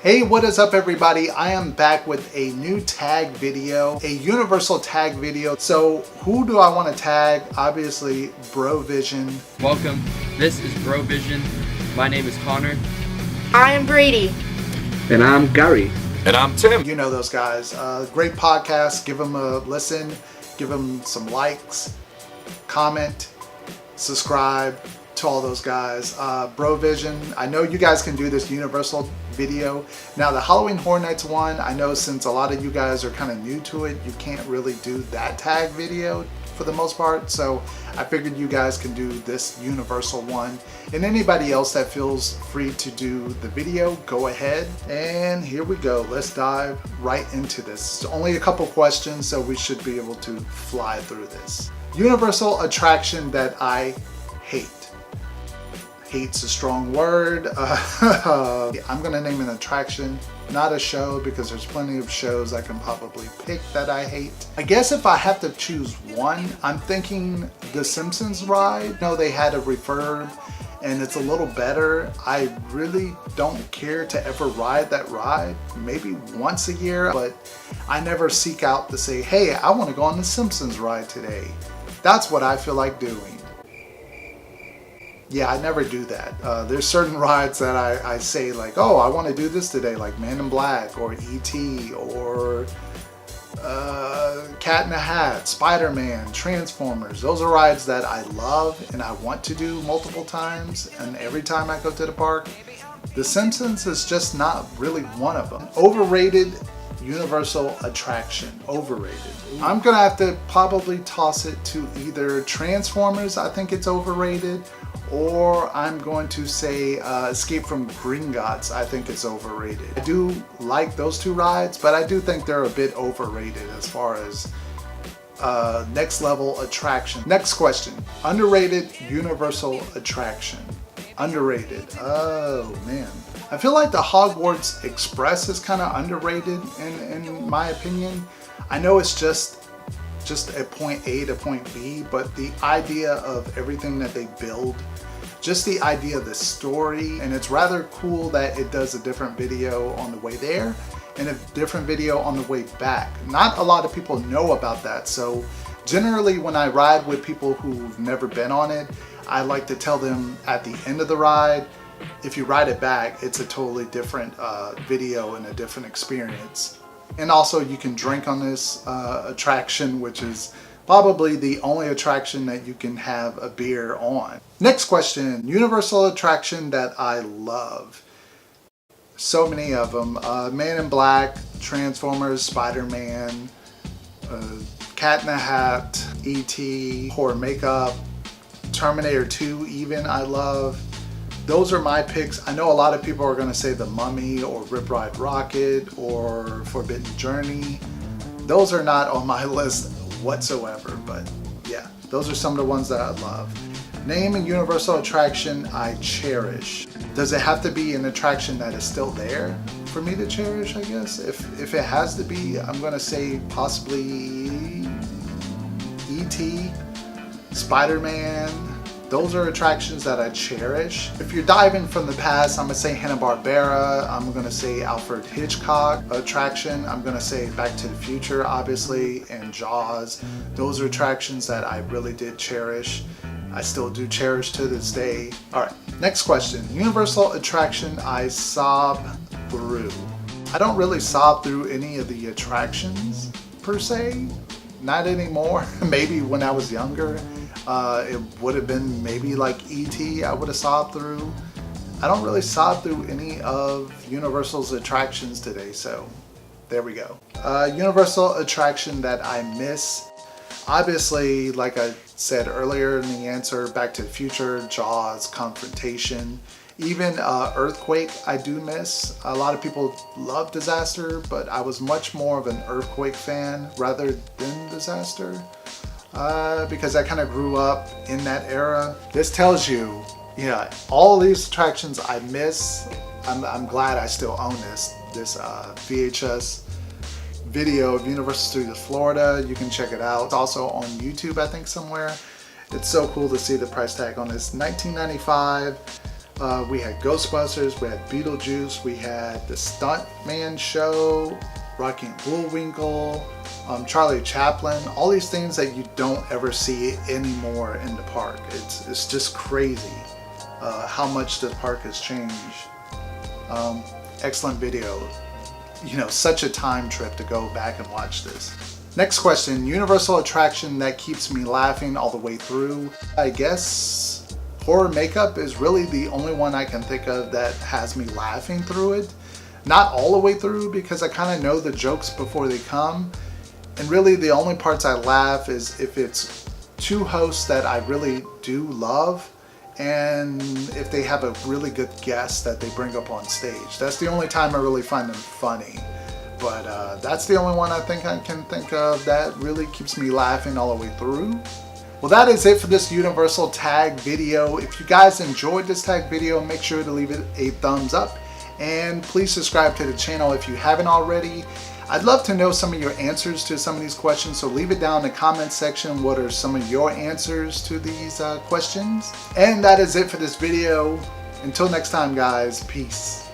Hey, what is up everybody? I am back with a new tag video, a universal tag video. So who do I want to tag? Obviously, Bro Vision. Welcome, this is Bro Vision. My name is Connor. I am Brady. And I'm Gary. And I'm Tim. You know those guys. Great podcast. Give them a listen. Give them some likes. Comment. Subscribe to all those guys. Bro Vision. I know you guys can do this universal video. Now the Halloween Horror Nights one, I know since a lot of you guys are kind of new to it, you can't really do that tag video for the most part. So I figured you guys can do this universal one. And anybody else that feels free to do the video, go ahead. And here we go. Let's dive right into this. It's only a couple questions, so we should be able to fly through this. Universal attraction that I hate. Hate's a strong word. I'm gonna name an attraction, not a show, because there's plenty of shows I can probably pick that I hate. I guess if I have to choose one, I'm thinking the Simpsons ride. No, they had a refurb and it's a little better. I really don't care to ever ride that ride, maybe once a year, but I never seek out to say, hey, I want to go on the Simpsons ride today. That's what I feel like doing. Yeah, I never do that. There's certain rides that I say like, oh, I want to do this today, like Man in Black or E.T. or Cat in the Hat, Spider-Man, Transformers. Those are rides that I love and I want to do multiple times, and every time I go to the park. The Simpsons is just not really one of them. Overrated universal attraction. Overrated. I'm gonna have to probably toss it to either Transformers, I think it's overrated, or I'm going to say Escape from Gringotts. I think it's overrated. I do like those two rides, but I do think they're a bit overrated as far as next level attraction. Next question. Underrated universal attraction. Underrated. Oh man. I feel like the Hogwarts Express is kind of underrated in my opinion. I know it's just a point A to point B, but the idea of everything that they build, just the idea of the story, and it's rather cool that it does a different video on the way there and a different video on the way back. Not a lot of people know about that, so generally when I ride with people who've never been on it, I like to tell them at the end of the ride, if you ride it back, it's a totally different video and a different experience. And also you can drink on this attraction, which is probably the only attraction that you can have a beer on. Next question, universal attraction that I love. So many of them. Man in Black, Transformers, Spider-Man, Cat in the Hat, E.T., Horror Makeup, Terminator 2 even I love. Those are my picks. I know a lot of people are going to say The Mummy or Rip Ride Rocket or Forbidden Journey. Those are not on my list whatsoever, but yeah, those are some of the ones that I love. Name a universal attraction I cherish. Does it have to be an attraction that is still there for me to cherish, I guess? If it has to be, I'm going to say possibly E.T., Spider-Man. Those are attractions that I cherish. If you're diving from the past, I'm gonna say Hanna-Barbera, I'm gonna say Alfred Hitchcock attraction, I'm gonna say Back to the Future, obviously, and Jaws. Those are attractions that I really did cherish. I still do cherish to this day. All right, next question. Universal attraction I sob through. I don't really sob through any of the attractions, per se. Not anymore. Maybe when I was younger. It would have been maybe like E.T. I would have sobbed through. I don't really sob through any of Universal's attractions today, so there we go. Universal attraction that I miss. Obviously, like I said earlier in the answer, Back to the Future, Jaws, Confrontation, even Earthquake I do miss. A lot of people love Disaster, but I was much more of an Earthquake fan rather than Disaster. Because I kind of grew up in that era. This tells you, yeah, all these attractions I miss. I'm glad I still own this VHS video of Universal Studios Florida. You can check it out. It's also on YouTube, I think, somewhere. It's so cool to see the price tag on this. $19.95. We had Ghostbusters, we had Beetlejuice, we had the Stuntman Show, Rocky and Bullwinkle, Charlie Chaplin, all these things that you don't ever see anymore in the park. It's just crazy how much the park has changed. Excellent video. You know, such a time trip to go back and watch this. Next question, Universal attraction that keeps me laughing all the way through. I guess horror makeup is really the only one I can think of that has me laughing through it. Not all the way through, because I kind of know the jokes before they come. And really the only parts I laugh is if it's two hosts that I really do love, and if they have a really good guest that they bring up on stage. That's the only time I really find them funny. But that's the only one I think I can think of that really keeps me laughing all the way through. Well, that is it for this Universal Tag video. If you guys enjoyed this tag video, make sure to leave it a thumbs up. And please subscribe to the channel if you haven't already. I'd love to know some of your answers to some of these questions, so leave it down in the comment section. What are some of your answers to these questions? And that is it for this video. Until next time, guys, peace.